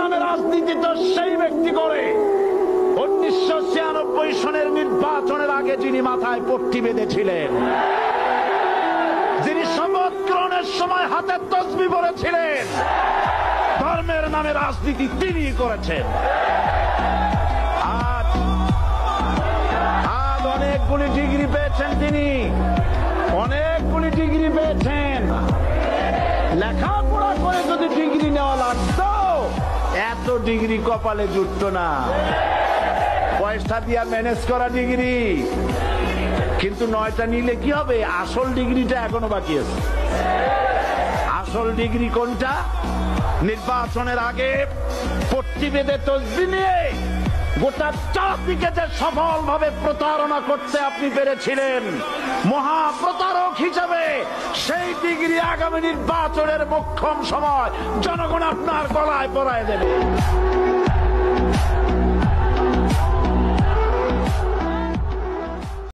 নামে রাজনীতি তো সেই ব্যক্তি করে 1996 সনের নির্বাচনের আগে যিনি মাথায় পট্টি বেঁধেছিলেন, যিনি শপথ গ্রহণের সময় হাতে তসবিহ পরেছিলেন। ধর্মের নামে রাজনীতি তিনি করেছেন। আজ অনেকগুলি ডিগ্রি পেয়েছেন তিনি, অনেকগুলি ডিগ্রি পেয়েছেন। লেখাপড়া করে যদি ডিগ্রি নেওয়া লাগতো এত ডিগ্রি কপালে জুটত না, পয়সা দিয়া ম্যানেজ করা ডিগ্রি। কিন্তু 9টা নিলে কি হবে? আসল ডিগ্রিটা এখনো বাকি আছে। আসল ডিগ্রি কোনটা? নির্বাচনের আগে পট্টি বেঁধে তসবিহ নিয়ে গোটা জাতিকে যে সফলভাবে প্রতারণা করতে আপনি পেরেছিলেন মহাপ্রতারক হিসেবে, সেই ডিগ্রি আগামী নির্বাচনের মোক্ষম সময় জনগণ আপনার গলায় পরায় দেবে।